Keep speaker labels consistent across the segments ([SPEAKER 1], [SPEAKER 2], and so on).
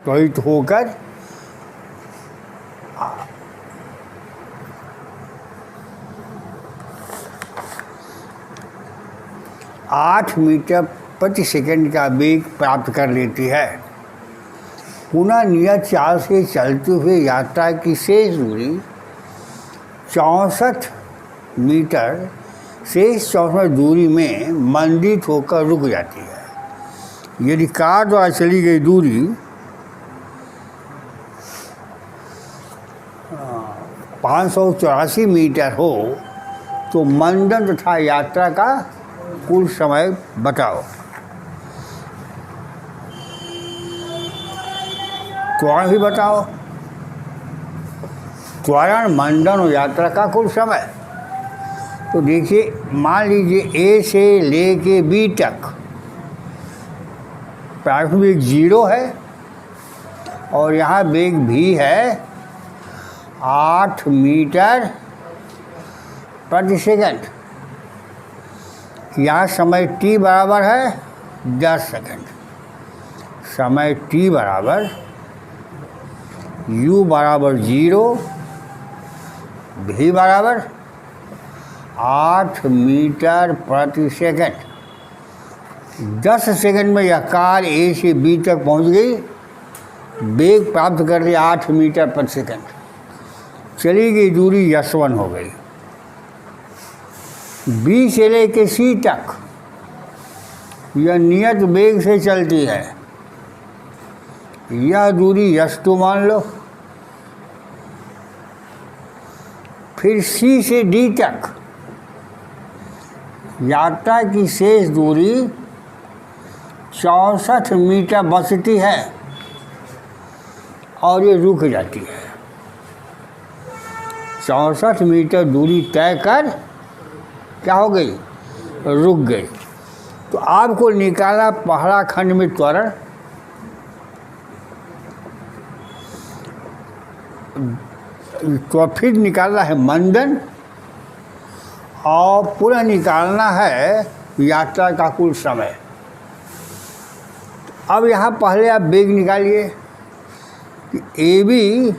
[SPEAKER 1] त्वरित होकर 8 मीटर प्रति सेकंड का वेग प्राप्त कर लेती है। पुनः नियत चाल से चलते हुए यात्रा की शेष दूरी 64 मीटर शेष 64 दूरी में मंडित होकर रुक जाती है। यदि कार द्वारा चली गई दूरी 584 मीटर हो तो मंडन तथा यात्रा का कुल समय बताओ। त्वरण भी बताओ। त्वरण, मंडन और यात्रा का कुल समय। तो देखिए, मान लीजिए ए से लेके बी तक प्रारंभिक वेग 0 है और यहाँ वेग भी है 8 मीटर प्रति सेकंड। यहाँ समय t बराबर है 10 सेकंड। समय t बराबर u बराबर 0, v बराबर 8 मीटर प्रति सेकंड। 10 सेकंड में यह कार ए से बी तक पहुंच गई, वेग प्राप्त कर लिया 8 मीटर प्रति सेकंड। चली गई दूरी S1 हो गई। बी से लेके सी तक यह नियत वेग से चलती है, यह दूरी S2 मान लो। फिर सी से डी तक यात्रा की शेष दूरी 64 मीटर बचती है और ये रुक जाती है। 64 मीटर दूरी तय कर क्या हो गई, रुक गई। तो आपको निकाला पहला खंड में त्वरण, तो फिर निकालना है मंडन और पुनः निकालना है यात्रा का कुल समय। अब यहाँ पहले आप वेग निकालिए कि ए बी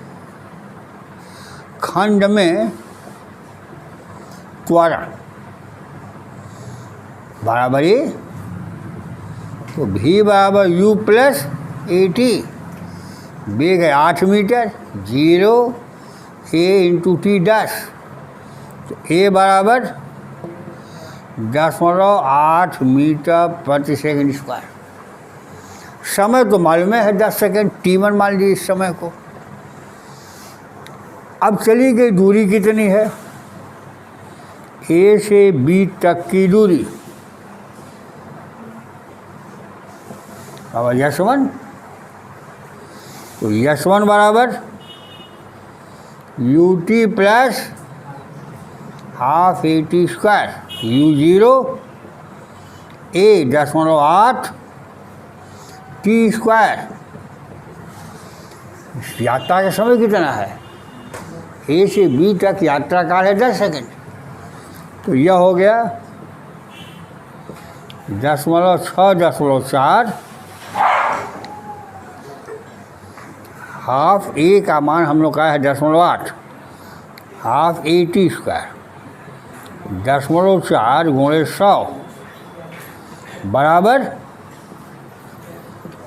[SPEAKER 1] खंड में त्वरण बराबर ए, तो v बराबर u प्लस AT। वेग है 8 मीटर, 0 a इंटू टी 10, तो a बराबर 10.8 मीटर प्रति सेकंड स्क्वायर। समय तो मालूम है 10 सेकंड, t1 मान लीजिए इस समय को। अब चली गई दूरी कितनी है, a से b तक की दूरी अब S1, तो S1 बराबर ut plus half AT square, u0 a 10.8 t square. यात्रा का समय कितना है, ए से बी तक यात्रा काल है 10 सेकंड, तो यह हो गया 10.6.4 हाफ ए का मान हम लोग का है 10.8, हाफ AT स्क्वायर 10.4 गुणे 100 बराबर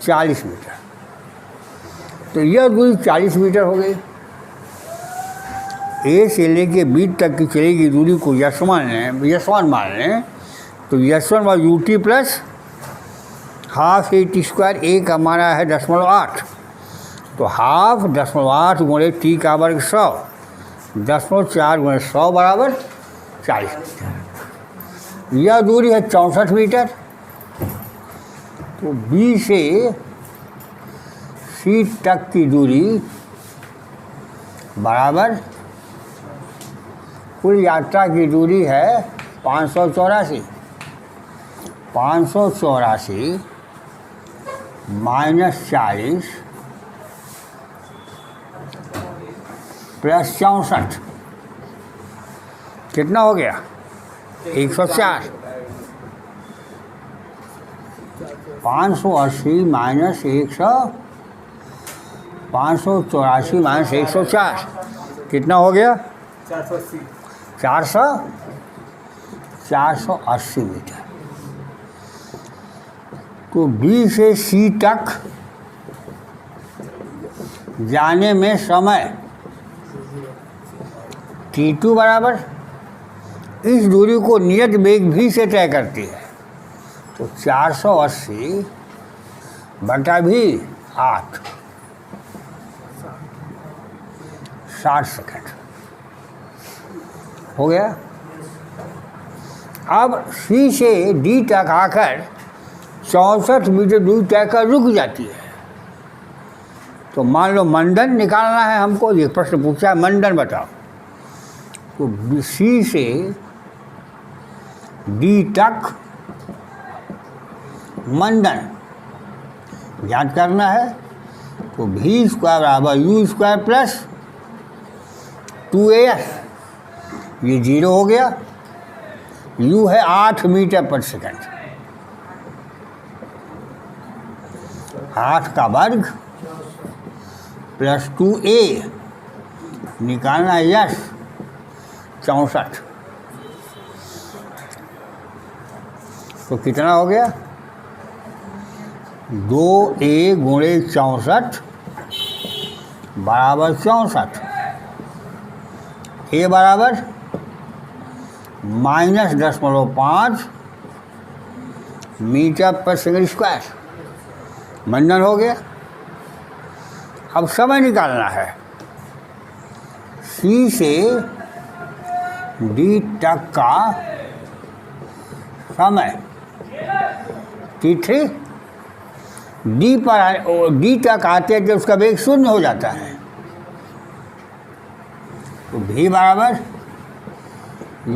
[SPEAKER 1] 40 मीटर। तो यह दूरी 40 मीटर हो गई। ए से लेके बी तक की चलेगी दूरी को S1 मान लें, तो S1 by UT plus half AT square, A का माना है 10.8, तो हाफ 10.8 गुणे टी का वर्ग 100, 10.4 गुणे 100 बराबर 40 मीटर। यह दूरी है 64 मीटर। तो बी से सी तक की दूरी बराबर कुल यात्रा की दूरी है 584 माइनस 40 प्लस 64 कितना हो गया 104। 580 माइनस 104 584 माइनस 104 कितना हो गया? 480 मीटर। तो बी से सी तक जाने में समय t2 बराबर इस दूरी को नियत वेग v से तय करती है। तो 480 बटा भी 8 60 सेकंड हो गया। अब सी से डी तक आकर 64 मीटर दूर तय कर रुक जाती है। तो मान लो मंडन निकालना है हमको, ये प्रश्न पूछा है मंडन बताओ। तो सी से डी तक मंडन ज्ञात करना है। तो v स्क्वायर बराबर यू स्क्वायर प्लस 2as, ये 0 हो गया। u है 8 मीटर पर सेकंड, 8 का वर्ग प्लस 2a निकालना है यश 64। तो कितना हो गया? 2a गुणे 64 बराबर 64। ए बराबर -0.5 मीटर पर सेकंड स्क्वायर मंडन हो गया। अब समय निकालना है। सी से डी तक का समय t3, डी तक आते हैं तो उसका वेग 0 हो जाता है। तो v बराबर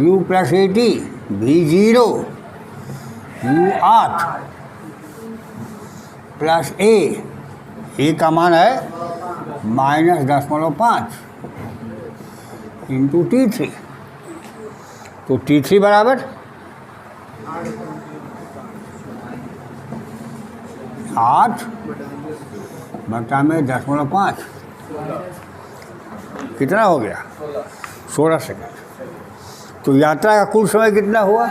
[SPEAKER 1] u plus 80, v 0, u 8 plus a का मान है -0.5 इंटू t3। तो t3 बराबर 8 बटा में 0.5 कितना हो गया? 16 सेकंड। तो यात्रा का कुल समय कितना हुआ?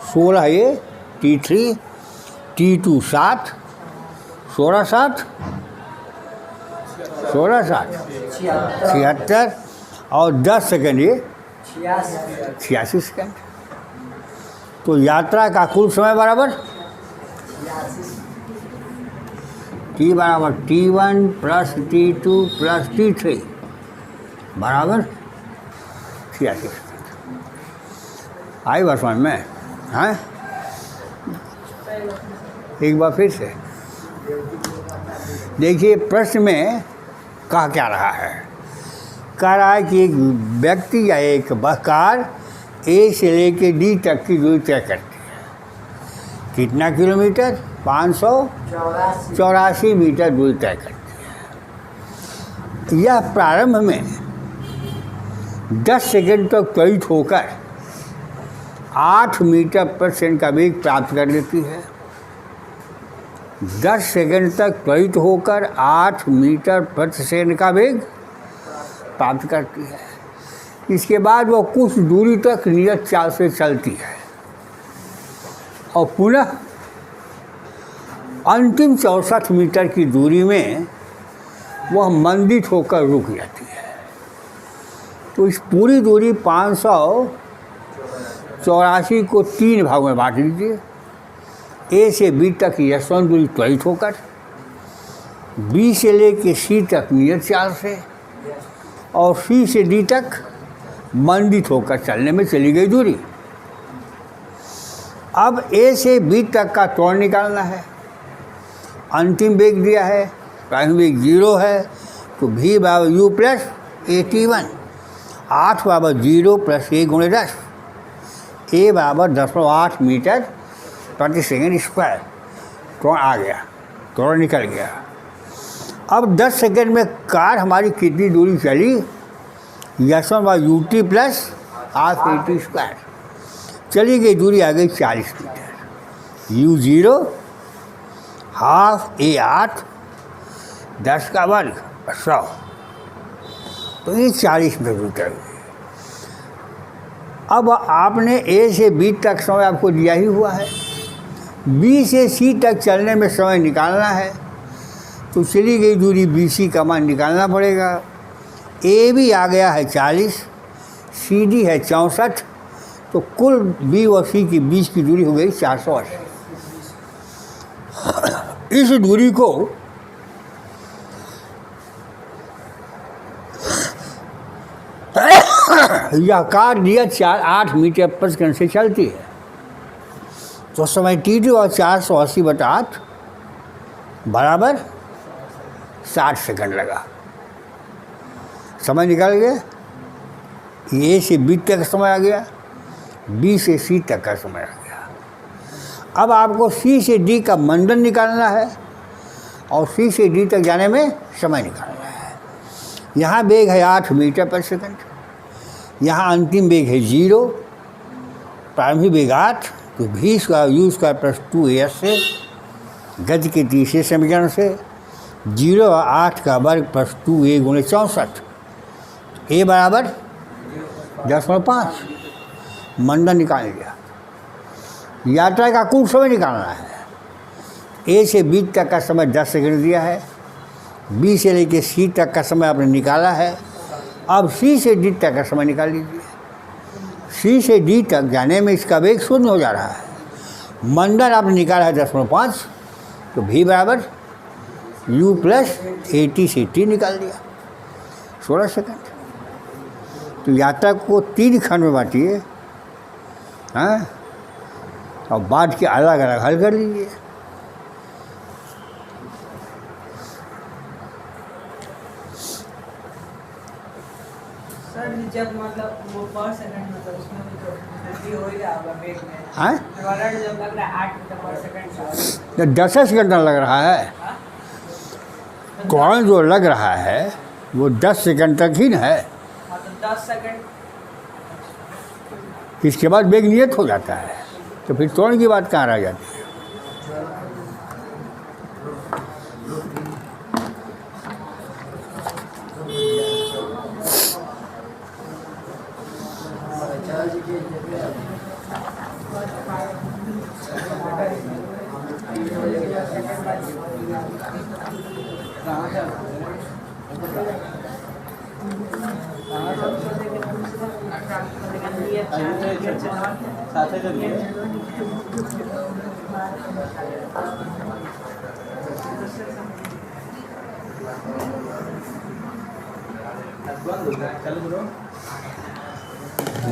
[SPEAKER 1] 16 ये t3, t2 7, 16 7 76 और 10 सेकंड ये 86 सेकंड। तो यात्रा का कुल समय बराबर t बराबर t1 plus t2 plus t3 बराबर 86 सेकंड। आई बात समझ में? हाँ, एक बार फिर से देखिए प्रश्न में कहा क्या रहा है। कह रहा है कि एक व्यक्ति या एक कार ए से लेके डी तक की दूरी तय करती है। कितना किलोमीटर? 584 मीटर दूरी तय करती है। यह प्रारंभ में 10 सेकंड तक त्वरित होकर 8 मीटर पर सेकंड का वेग प्राप्त कर लेती है। 10 सेकंड तक त्वरित होकर 8 मीटर प्रति सेकंड का वेग प्राप्त करती है। इसके बाद वह कुछ दूरी तक नियत चाल से चलती है और पुनः अंतिम 64 मीटर की दूरी में वह मंदित होकर रुक जाती है। तो इस पूरी दूरी 584 को 3 भागों में बांट लीजिए। ए से बी तक यशवंत दूरी त्वरित होकर, बी से लेके सी तक नियत चाल से और सी से डी तक मंदित होकर चलने में चली गई दूरी। अब ए से बी तक का त्वरण निकालना है। अंतिम वेग दिया है, प्रारंभिक वेग 0 है। तो v बराबर u प्लस 81, 8 बराबर 0 प्लस a गुणे 10, a बराबर 10.8 मीटर प्रति सेकंड स्क्वायर। त्वरण आ गया, त्वरण निकल गया। अब 10 सेकंड में कार हमारी कितनी दूरी चली? यशवंत बाय ut plus half at square. चली गई दूरी आ गई 40 मीटर। u 0 हाफ a 8 10 का वर्ग 100, तो ये 40 मीटर हुए। अब आपने ए से बी तक समय आपको दिया ही हुआ है, बी से सी तक चलने में समय निकालना है, तो चली गई दूरी बी सी का मान निकालना पड़ेगा। ए भी आ गया है 40, सी डी है 64, तो कुल बी और सी के बीच की दूरी हो गई 480। इस दूरी को यह कार दिया 8 मीटर पर सेकंड से चलती है, तो समय T2 और 480/8 बराबर 60 सेकंड लगा। समय निकल गया, ए से बी तक का समय आ गया, बी से सी तक का समय आ गया। अब आपको सी से डी का मंडन निकालना है और सी से डी तक जाने में समय निकालना है। यहाँ वेग है 8 मीटर पर सेकंड, यहाँ अंतिम वेग है 0, प्रारंभिक वेग 8, तो v square u square plus 2as से गति के तीसरे समीकरण से 0 और 8 का वर्ग प्लस 2a गुणे 64, a बराबर 10.5, मंडन निकाल लिया। यात्रा का कुल समय निकालना है। ए से बी तक का समय 10 सेकंड दिया है, बी से लेकर सी तक का समय आपने निकाला है। अब सी से डी तक का समय निकाल लीजिए। सी से डी तक जाने में इसका वेग 0 हो जा रहा है, मंडन आपने निकाला है 10.5, तो v बराबर u प्लस 80 से t निकाल दिया 16 सेकंड। तो यात्रा को 3 खंड में बांटिए, हाँ, और बांट के अलग अलग हल कर लीजिए।
[SPEAKER 2] जब मतलब वो पर सेकंड मतलब उसमें भी तो वृद्धि हो ही रहा होगा वेग में,
[SPEAKER 1] हाँ,
[SPEAKER 2] वर्ड जब लग रहा है 8 मीटर पर सेकंड,
[SPEAKER 1] तो 10 सेकंड लग रहा है। कौन जो लग रहा है वो 10 सेकंड तक ही न है,
[SPEAKER 2] हाँ तो 10 सेकंड।
[SPEAKER 1] इसके बाद वेग नियत हो जाता है, तो फिर त्वरण की बात कहाँ रह जाती है।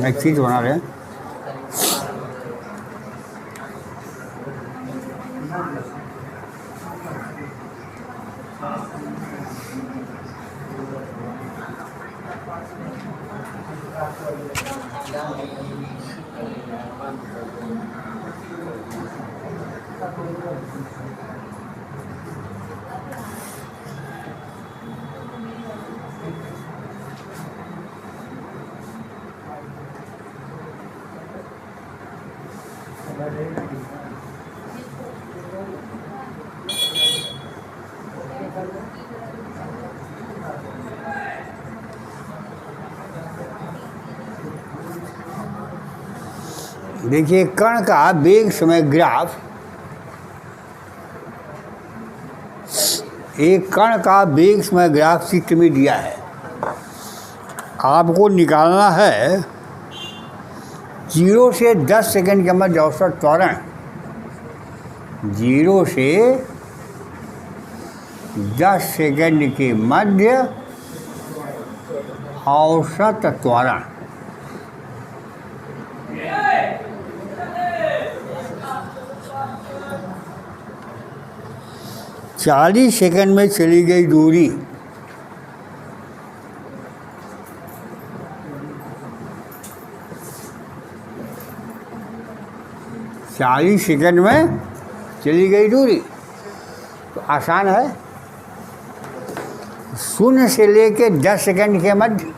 [SPEAKER 1] एक चीज़ बना रहे हैं, देखिए कण का वेग समय ग्राफ, एक कण का वेग समय ग्राफ चित्र में दिया है। आपको निकालना है 0 से 10 सेकंड के मध्य औसत त्वरण, 0 से 10 सेकंड के मध्य औसत त्वरण। चालीस सेकंड में चली गई दूरी, चालीस सेकंड में चली गई दूरी, तो आसान है। 0 से लेके 10 सेकंड के मध्य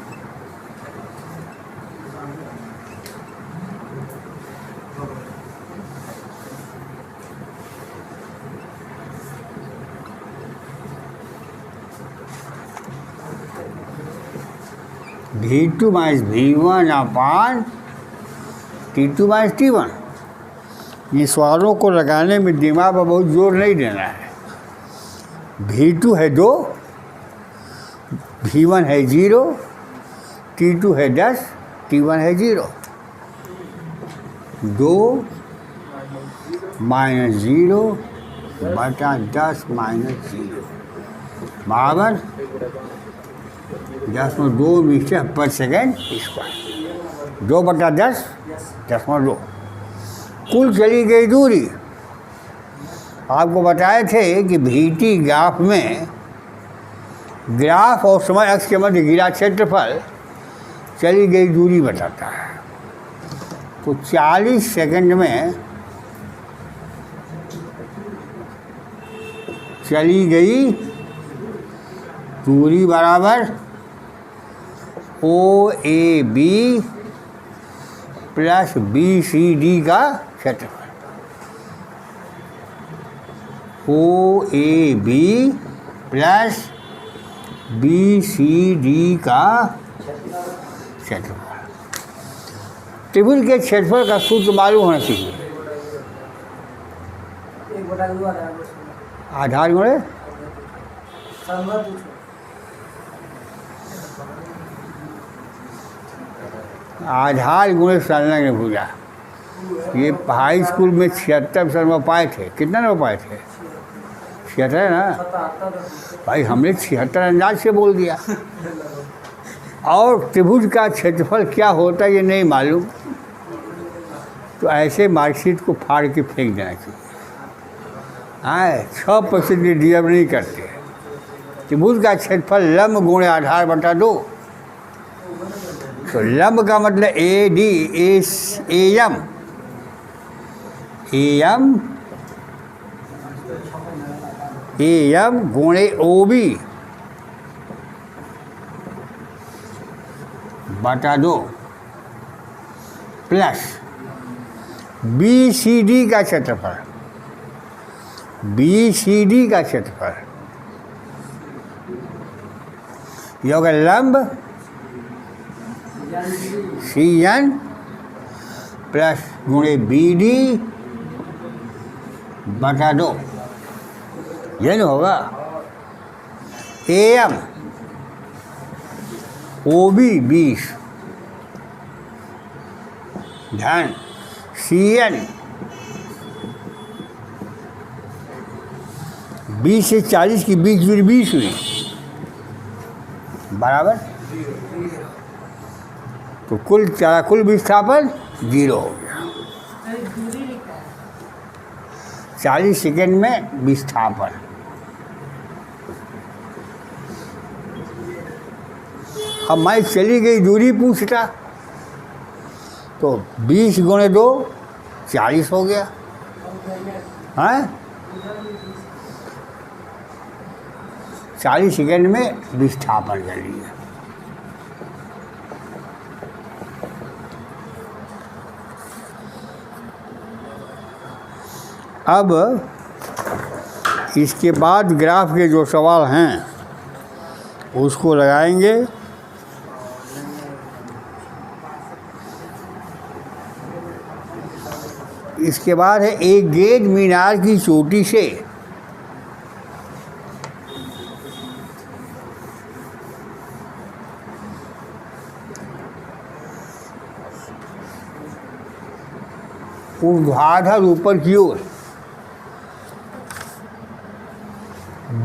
[SPEAKER 1] V2 माइनस V1 अपान T2 माइनस T1। ये सवालों को लगाने में दिमाग पर बहुत जोर नहीं देना है। V2 है 2, V1 है 0, T2 है 10, T1 है 0। 2 माइनस 0 बटा 10 माइनस 0 बराबर 10.2 मीटर पर सेकेंड स्क्वायर। 2 बटा 10 10.2। कुल चली गई दूरी आपको बताए थे कि VT ग्राफ में ग्राफ और समय अक्ष के मध्य गिरा क्षेत्रफल चली गई दूरी बताता है। तो 40 सेकंड में चली गई दूरी बराबर OAB प्लस BCD का क्षेत्रफल। OAB प्लस BCD का क्षेत्रफल। त्रिभुज के क्षेत्रफल का सूत्र मालूम होना चाहिए। आधार गुणे आधार गुणे संलग्न भुजा। ये हाई स्कूल में 76 नंबर पाए थे। कितना नंबर पाए थे? 76 ना भाई, हमने 76 अंदाज से बोल दिया। और त्रिभुज का क्षेत्रफल क्या होता है ये नहीं मालूम, तो ऐसे मार्कशीट को फाड़ के फेंक देना चाहिए। 6% डिजर्व नहीं करते। त्रिभुज का क्षेत्रफल लंब गुणे आधार बटा 2। तो लंब का मतलब AD AM गुणे OB बटा 2 प्लस BCD का क्षेत्रफल। BCD का क्षेत्रफल ये होगा लंब CN प्लस गुणे BD बटा 2। ये नहीं होगा। AM OB 20 ध्यान CN 20 से 40 की बीच दूरी 20 हुई बराबर। तो कुल विस्थापन 0 हो गया। 40 सेकेंड में विस्थापन। अब मैं चली गई दूरी पूछता तो 20 गुणे 2 40 हो गया। हैं 40 सेकेंड में विस्थापन कर लिया। अब इसके बाद ग्राफ के जो सवाल हैं उसको लगाएंगे। इसके बाद है एक गेज मीनार की चोटी से ऊर्ध्वाधर ऊपर की ओर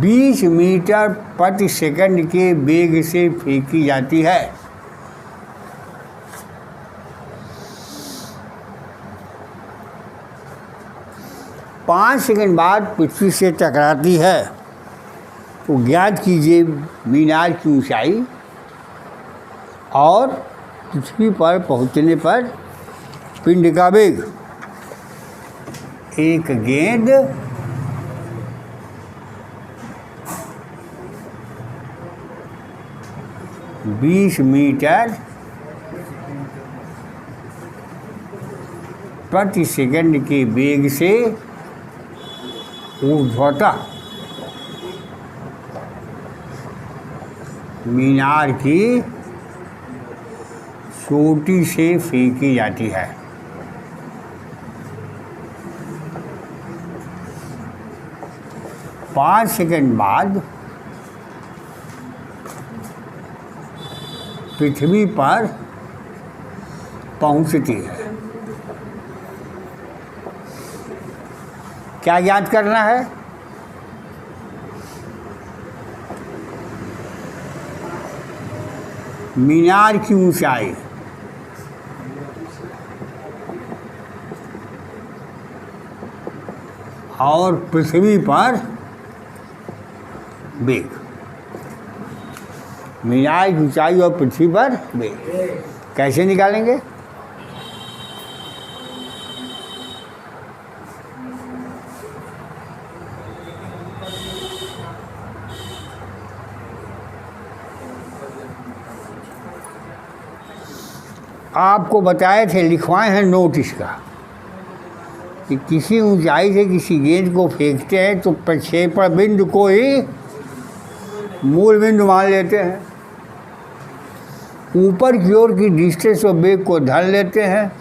[SPEAKER 1] 20 मीटर प्रति सेकंड के वेग से फेंकी जाती है। पाँच सेकंड बाद पृथ्वी से टकराती है। तो ज्ञात कीजिए मीनार की ऊंचाई और पृथ्वी पर पहुंचने पर पिंड का वेग। एक गेंद बीस मीटर प्रति सेकंड के वेग से ऊर्ध्वतः मीनार की चोटी से फेंकी जाती है। पाँच सेकंड बाद पृथ्वी पर पहुंचती है। क्या याद करना है? मीनार की ऊंचाई, और पृथ्वी पर वेग। मीनार की ऊंचाई और पृथ्वी पर वेग कैसे निकालेंगे? आपको बताए थे, लिखवाए हैं नोट इसका, कि किसी ऊंचाई से किसी गेंद को फेंकते हैं तो प्रक्षेपण बिंदु को ही मूल बिंदु मान लेते हैं, ऊपर की ओर की डिस्टेंस और वेग को धन लेते हैं,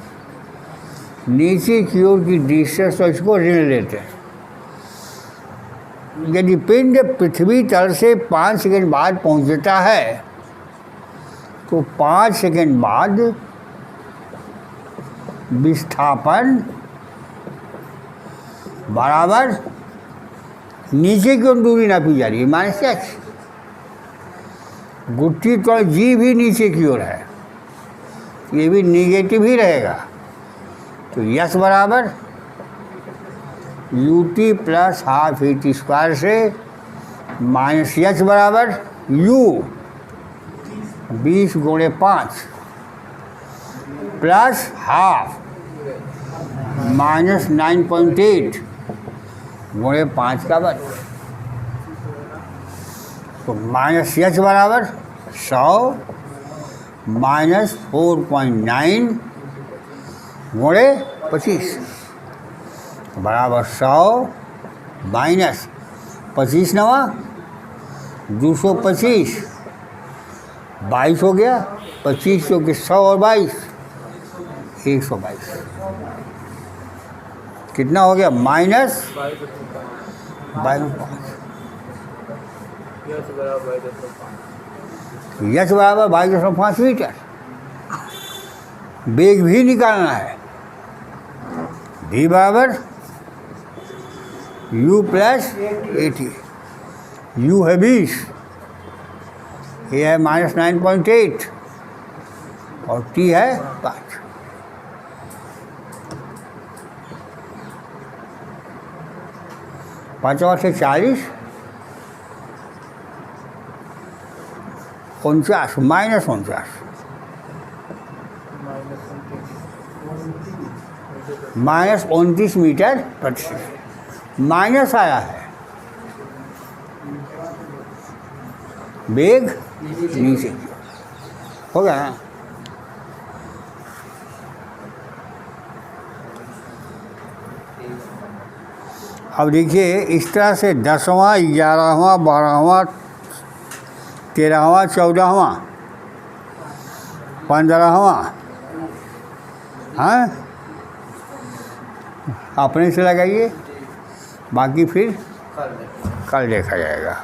[SPEAKER 1] नीचे की ओर की डिस्टेंस और इसको ऋण लेते हैं। यदि पिंड पृथ्वी तल से 5 सेकंड बाद पहुंचता है तो 5 सेकंड बाद विस्थापन बराबर नीचे की ओर दूरी नापी जा रही है -h। गुत्थी तो जी भी नीचे की ओर है, ये भी निगेटिव ही रहेगा। तो यस बराबर ut plus half AT square से माइनस यच बराबर u 20 गुणे 5 प्लस हाफ माइनस 9.8 गुणे 5 का वर्ग। तो माइनस एच बराबर 100 माइनस 4.9 गुणे 25 बराबर 100 माइनस 25 नवा 225 22 हो गया। 25 जो कि 100 और 22 122 कितना हो गया? माइनस 22। यच बराबर 22.5 मीटर। वेग भी निकालना है। v बराबर u प्लस 80। u है 20, ये है माइनस 9.8 और t है 5। पाँचवा से 40 49 माइनस 49 माइनस 29 मीटर प्रति सेकंड। माइनस आया है, वेग नीचे हो गया ना। अब देखिए इस तरह से 10वां 11वां 12वां 13वां 14वां 15वां हाँ अपने से लगाइए, बाकी फिर कल देखा जाएगा।